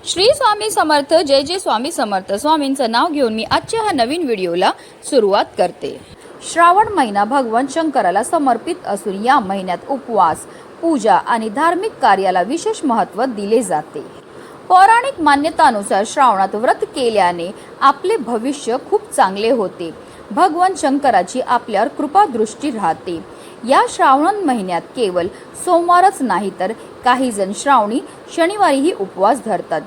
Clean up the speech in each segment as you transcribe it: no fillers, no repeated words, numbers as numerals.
श्री स्वामी समर्थ. जय जय स्वामी समर्थ. स्वामींचं नाव घेऊन मी आजच्या ह्या नवीन व्हिडिओला सुरुवात करते. श्रावण महिना भगवान शंकराला समर्पित असून या महिन्यात उपवास, पूजा आणि धार्मिक कार्याला विशेष महत्त्व दिले जाते. पौराणिक मान्यतानुसार श्रावणात व्रत केल्याने आपले भविष्य खूप चांगले होते. भगवान शंकराची आपल्यावर कृपादृष्टी राहते. या श्रावण महिन्यात केवळ सोमवारच नाही तर काही जण श्रावणी शनिवारीही उपवास धरतात.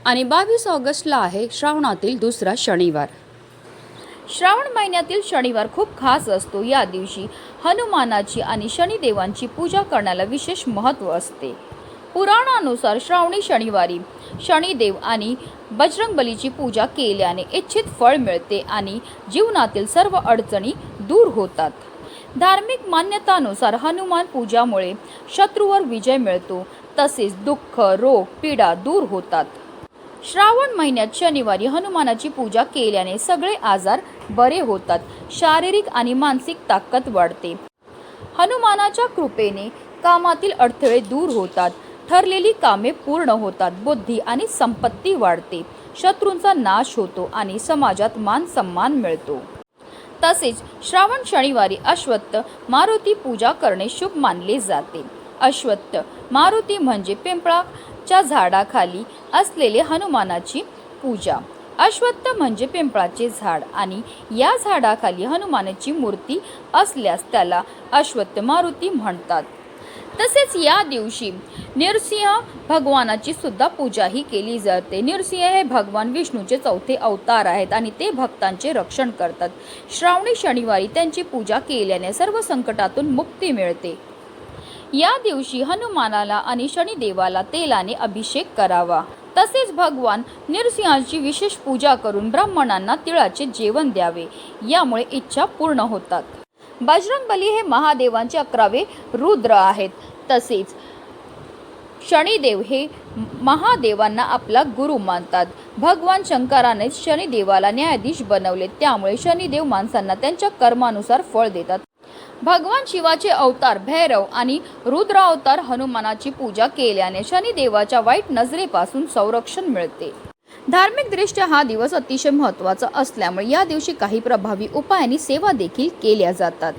आणि 22 ऑगस्टला आहे श्रावणातील दुसरा शनिवार. श्रावण महिन्यातील शनिवार खूप खास असतो. या दिवशी हनुमानाची आणि शनिदेवांची पूजा करण्याला विशेष महत्त्व असते. पुराणानुसार श्रावणी शनिवारी शनिदेव आणि बजरंगबलीची पूजा केल्याने इच्छित फळ मिळते आणि जीवनातील सर्व अडचणी दूर होतात. धार्मिक मान्यतानुसार हनुमान पूजामुळे शत्रूवर विजय मिळतो, तसेच दुःख, रोग, पीडा दूर होतात. श्रावण महिन्यात शनिवारी हनुमानाची पूजा केल्याने सगळे आजार बरे होतात. शारीरिक आणि मानसिक ताकद वाढते. हनुमानाच्या कृपेने कामातील अडथळे दूर होतात. ठरलेली कामे पूर्ण होतात. बुद्धी आणि संपत्ती वाढते. शत्रूंचा नाश होतो आणि समाजात मान सन्मान मिळतो. तसेच श्रावण शनिवारी अश्वत्थ मारुती पूजा करणे शुभ मानले जाते. अश्वत्थ मारुती म्हणजे पिंपळाच्या झाडाखाली असलेले हनुमानाची पूजा. अश्वत्थ म्हणजे पिंपळाचे झाड आणि या झाडाखाली हनुमानाची मूर्ती असल्यास त्याला अश्वत्थ मारुती म्हणतात. तसेच या दिवशी नृसिंह भगवानाची सुद्धा पूजाही केली जाते. नृसिंह हे भगवान विष्णूचे चौथे अवतार आहेत आणि ते भक्तांचे रक्षण करतात. श्रावणी शनिवारी त्यांची पूजा केल्याने सर्व संकटातून मुक्ती मिळते. या दिवशी हनुमानाला आणि शनिदेवाला तेलाने अभिषेक करावा. तसेच भगवान नृसिंहाची विशेष पूजा करून ब्राह्मणांना तिळाचे जेवण द्यावे. यामुळे इच्छा पूर्ण होतात. बजरंगबली हे महादेवांचे 11वे रुद्र आहेत. तसेच शनिदेव हे महादेवांना आपला गुरु मानतात. भगवान शंकराने शनिदेवाला न्यायाधीश बनवले, त्यामुळे शनिदेव माणसांना त्यांच्या कर्मानुसार फळ देतात. भगवान शिवाचे अवतार भैरव आणि रुद्र अवतार हनुमानाची पूजा केल्याने शनिदेवाच्या वाईट नजरेपासून संरक्षण मिळते. धार्मिकदृष्ट्या हा दिवस अतिशय महत्त्वाचा असल्यामुळे या दिवशी काही प्रभावी उपाय आणि सेवा देखील केल्या जातात.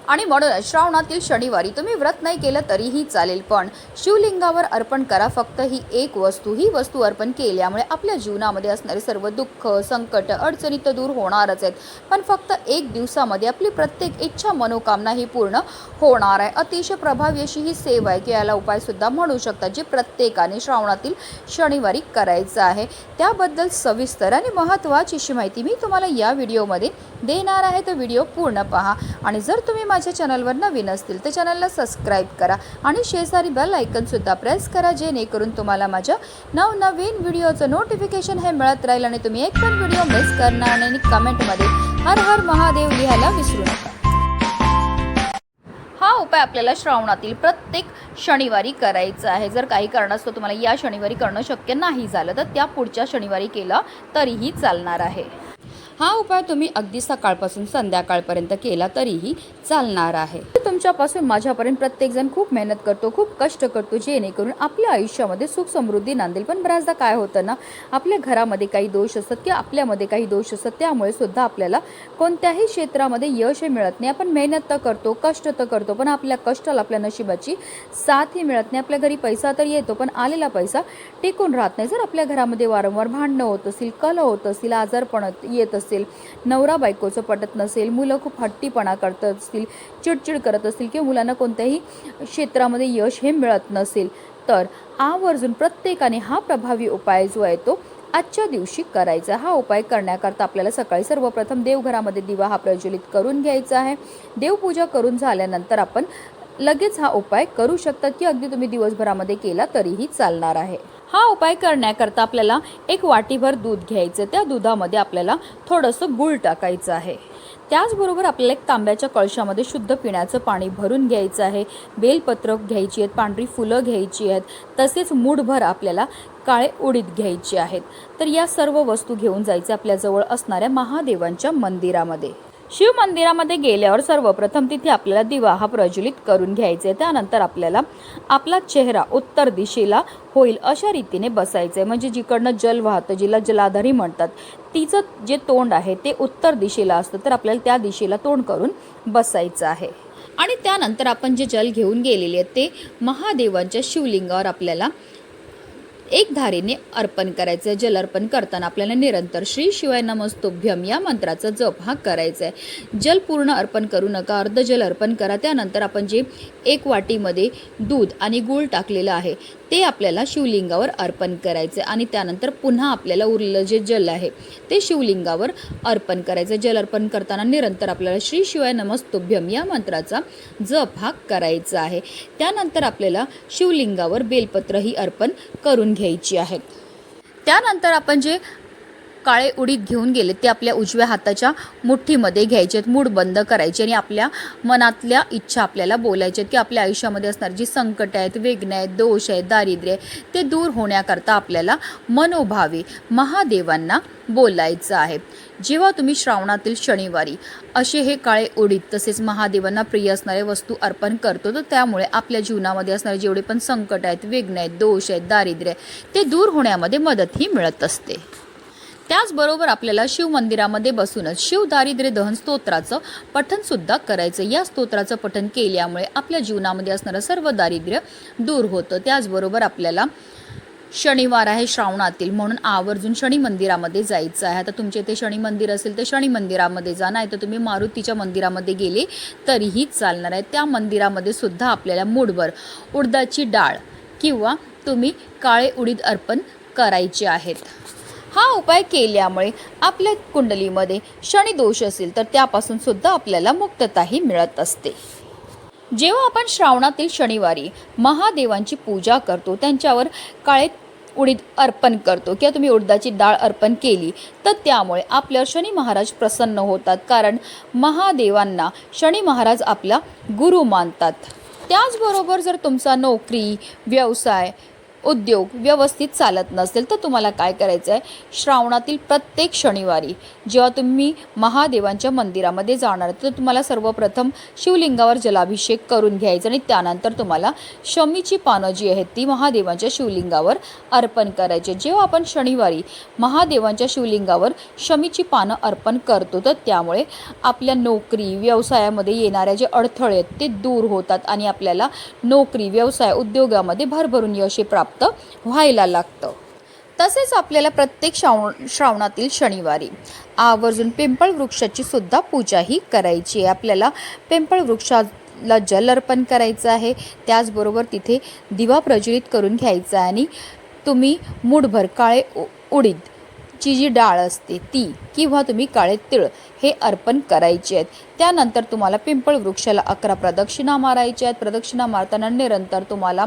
आणि म्हणून श्रावणातील शनिवारी तुम्ही व्रत नाही केलं तरीही चालेल, पण शिवलिंगावर अर्पण करा फक्त ही एक वस्तू. ही वस्तू अर्पण केल्यामुळे आपल्या जीवनामध्ये असणारे सर्व दुःख, संकट, अडचणी तर दूर होणारच आहेत, पण फक्त एक दिवसामध्ये आपली प्रत्येक इच्छा, मनोकामना ही पूर्ण होणार आहे. अतिशय प्रभावी अशी ही सेवा आहे की याला उपायसुद्धा म्हणू शकता, जे प्रत्येकाने श्रावणातील शनिवारी करायचं आहे. त्याबद्दल सविस्तर आणि महत्त्वाची अशी माहिती मी तुम्हाला या व्हिडिओमध्ये देणार आहे, तर व्हिडिओ पूर्ण पहा. आणि जर तुम्ही माझ्या चॅनलवर नवीन असतील तर चॅनलला सबस्क्राईब करा आणि शेजारी बेल आयकॉनसुद्धा प्रेस करा, जेणेकरून तुम्हाला माझ्या नवनवीन व्हिडिओचं नोटिफिकेशन हे मिळत राहील आणि तुम्ही एक पण व्हिडिओ मिस करणार नाही. आणि कमेंटमध्ये हर हर महादेव लिहायला विसरू नका. हा उपाय आपल्याला श्रावणातील प्रत्येक शनिवारी करायचा आहे. जर काही कारणास्तव तुम्हाला या शनिवारी करणं शक्य नाही झालं तर त्या पुढच्या शनिवारी केला तरीही चालणार आहे. हा उपाय तुम्ही अगदी सकाळपासून संध्याकाळपर्यंत केला तरीही चालणार आहे. तुमच्यापासून माझ्यापर्यंत प्रत्येकजण खूप मेहनत करतो, खूप कष्ट करतो, जेणेकरून आपल्या आयुष्यामध्ये सुख समृद्धी नांदेल. पण बऱ्याचदा काय होतं ना, आपल्या घरामध्ये काही दोष असतात किंवा आपल्यामध्ये काही दोष असतात, त्यामुळे सुद्धा आपल्याला कोणत्याही क्षेत्रामध्ये यश हे मिळत नाही. आपण मेहनत तर करतो, कष्ट तर करतो, पण आपल्या कष्टाला आपल्या नशिबाची साथही मिळत नाही. आपल्या घरी पैसा तर येतो, पण आलेला पैसा टिकून राहत नाही. जर आपल्या घरामध्ये वारंवार भांडणं होत असतील, कलह होत असतील, आजारपण येत असेल, नवरा बायकोचं पटत नसेल, मुलं खूप हट्टीपणा करत असतील, चिडचिड करत असतील किंवा मुलांना कोणत्याही क्षेत्रामध्ये यश हे मिळत नसेल, तर आवर्जून प्रत्येकाने हा प्रभावी उपाय जो आहे तो आजच्या दिवशी करायचा. हा उपाय करण्याकरता आपल्याला सकाळी सर्वप्रथम देवघरामध्ये दिवा हा प्रज्वलित करून घ्यायचा आहे. देवपूजा करून झाल्यानंतर आपण लगेच हा उपाय करू शकतात की अगदी तुम्ही दिवसभरामध्ये केला तरीही चालणार आहे. हा उपाय करण्याकरता आपल्याला एक वाटीभर दूध घ्यायचं. त्या दुधामध्ये आपल्याला थोडंसं गूळ टाकायचं आहे. त्याचबरोबर आपल्याला एक तांब्याच्या कळशामध्ये शुद्ध पिण्याचं पाणी भरून घ्यायचं आहे. बेलपत्र घ्यायची आहेत, पांढरी फुलं घ्यायची आहेत, तसेच मूठभर आपल्याला काळे उडीद घ्यायचे आहेत. तर या सर्व वस्तू घेऊन जायचे आपल्याजवळ असणाऱ्या महादेवांच्या मंदिरामध्ये. शिव मंदिरामध्ये गेल्यावर सर्वप्रथम तिथे आपल्याला दिवा हा प्रज्वलित करून घ्यायचा आहे। त्यानंतर आपल्याला आपला चेहरा उत्तर दिशेला होईल अशा रीतीने बसायचं आहे, म्हणजे जिकडनं जल वाहतं, जिला जलाधारी म्हणतात, तिचं जे तोंड आहे ते उत्तर दिशेला असतं, तर आपल्याला त्या दिशेला तोंड करून बसायचं आहे। आणि त्यानंतर आपण जे जल घेऊन गेलेले आहेत ते महादेवांच्या शिवलिंगावर आपल्याला एक धारेने अर्पण करायचं आहे। जल अर्पण करताना आपल्याला निरंतर श्री शिवाय नमस्तुभ्यम या मंत्राचा जप हा करायचा आहे। जल पूर्ण अर्पण करू नका, अर्ध जल अर्पण करा। त्यानंतर आपण जे एक वाटीमध्ये दूध आणि गूळ टाकलेलं आहे ते आपल्याला शिवलिंगावर अर्पण करायचं आणि त्यानंतर पुन्हा आपल्याला उरलेलं जे जल आहे ते शिवलिंगावर अर्पण करायचं। जल अर्पण करताना निरंतर आपल्याला श्री शिवाय नमस्तुभ्यम या मंत्राचा जप हा करायचा आहे। त्यानंतर आपल्याला शिवलिंगावर बेलपत्रही अर्पण करून घ्यायची आहेत। त्यानंतर आपण जे काळे उडीद घेऊन गेले ते आपल्या उजव्या हाताच्या मुठ्ठीमध्ये घ्यायचे आहेत, मूठ बंद करायचे आणि आपल्या मनातल्या इच्छा आपल्याला बोलायच्या आहेत की आपल्या आयुष्यामध्ये असणारी जी संकट आहेत, वेदना आहेत, दोष आहेत, दारिद्र्य आहे ते दूर होण्याकरता आपल्याला मनोभावे महादेवांना बोलायचं आहे। जेव्हा तुम्ही श्रावणातील शनिवारी असे हे काळे उडीद तसेच महादेवांना प्रिय असणारे वस्तू अर्पण करतो, तर त्यामुळे आपल्या जीवनामध्ये असणारे जेवढे पण संकट आहेत, वेदना आहेत, दोष आहेत, दारिद्र्य आहे ते दूर होण्यामध्ये मदतही मिळत असते। त्याचबरोबर आपल्याला शिव मंदिरामध्ये बसूनच शिव दारिद्र्य दहन स्तोत्राचं पठण सुद्धा करायचं। या स्तोत्राचं पठण केल्यामुळे आपल्या जीवनामध्ये असणारं सर्व दारिद्र्य दूर होतं। त्याचबरोबर आपल्याला शनिवार आहे श्रावणातील, म्हणून आवर्जून शनी मंदिरामध्ये जायचं आहे। आता तुमच्या इथे शनी मंदिर असेल तर शनी मंदिरामध्ये जा, नाही तर तुम्ही मारुतीच्या मंदिरामध्ये गेले तरीही चालणार आहे। त्या मंदिरामध्ये सुद्धा आपल्याला मूठभर उडदाची डाळ किंवा तुम्ही काळे उडीद अर्पण करायचे आहेत। हा उपाय केल्यामुळे आपल्या कुंडलीमध्ये शनी दोष असेल तर त्यापासून सुद्धा आपल्याला मुक्तताही मिळत असते। जेव्हा आपण श्रावणातील शनिवारी महादेवांची पूजा करतो, त्यांच्यावर काळे उडीद अर्पण करतो किंवा तुम्ही उडदाची डाळ अर्पण केली तर त्यामुळे आपल्यावर शनी महाराज प्रसन्न होतात, कारण महादेवांना शनी महाराज आपला गुरु मानतात। त्याचबरोबर जर तुमचा नोकरी, व्यवसाय, उद्योग व्यवस्थित चालत नसेल तर तुम्हाला काय करायचं आहे, श्रावणातील प्रत्येक शनिवारी जेव्हा तुम्ही महादेवांच्या मंदिरामध्ये जाणार तर तुम्हाला सर्वप्रथम शिवलिंगावर जलाभिषेक करून घ्यायचा आणि त्यानंतर तुम्हाला शमीची पानं जी आहेत ती महादेवांच्या शिवलिंगावर अर्पण करायचे। जेव्हा आपण शनिवारी महादेवांच्या शिवलिंगावर शमीची पानं अर्पण करतो तर त्यामुळे आपल्या नोकरी, व्यवसायामध्ये येणाऱ्या जे अडथळे आहेत ते दूर होतात आणि आपल्याला नोकरी, व्यवसाय, उद्योगामध्ये भरभरून यश प्राप्त व्हायला लागतं। तसेच आपल्याला प्रत्येक श्रावणातील शनिवारी आवर्जून पिंपळ वृक्षाची सुद्धा पूजाही करायची आहे। आपल्याला पिंपळ वृक्षाला जल अर्पण करायचं आहे, त्याचबरोबर तिथे दिवा प्रज्वलित करून घ्यायचा आहे आणि तुम्ही मूठभर काळे उडीद ची जी डाळ असते ती किंवा तुम्ही काळे तिळ हे अर्पण करायचे आहेत। त्यानंतर तुम्हाला पिंपळ वृक्षाला 11 प्रदक्षिणा मारायच्या आहेत। प्रदक्षिणा मारताना निरंतर तुम्हाला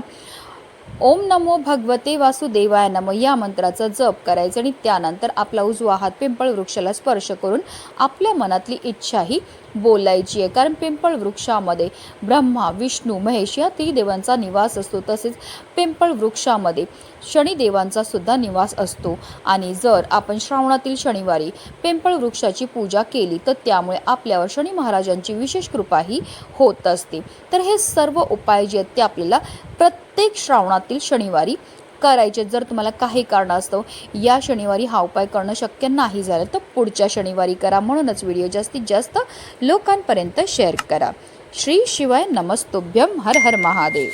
ओम नमो भगवते वासुदेवाय नमः या मंत्राचा जप करायचा आणि त्यानंतर आपला उजवा हात पिंपळ वृक्षाला स्पर्श करून आपल्या मनातली इच्छाही बोलायची आहे, कारण पिंपळ वृक्षामध्ये ब्रह्मा, विष्णू, महेश या त्रिदेवांचा निवास असतो। तसेच पिंपळ वृक्षामध्ये शनिदेवांचा सुद्धा निवास असतो आणि जर आपण श्रावणातील शनिवारी पिंपळ वृक्षाची पूजा केली तर त्यामुळे आपल्यावर शनी महाराजांची विशेष कृपाही होत असते। तर हे सर्व उपाय जे आहेत ते आपल्याला प्रत्येक श्रावणातील शनिवारी करायचे। जर तुम्हाला काही कारणास्तव या शनिवारी हा उपाय करणं शक्य नाही झालं तर पुढच्या शनिवारी करा। म्हणूनच व्हिडिओ जास्तीत जास्त लोकांपर्यंत शेअर करा। श्री शिवाय नमस्तुभ्यम। हर हर महादेव।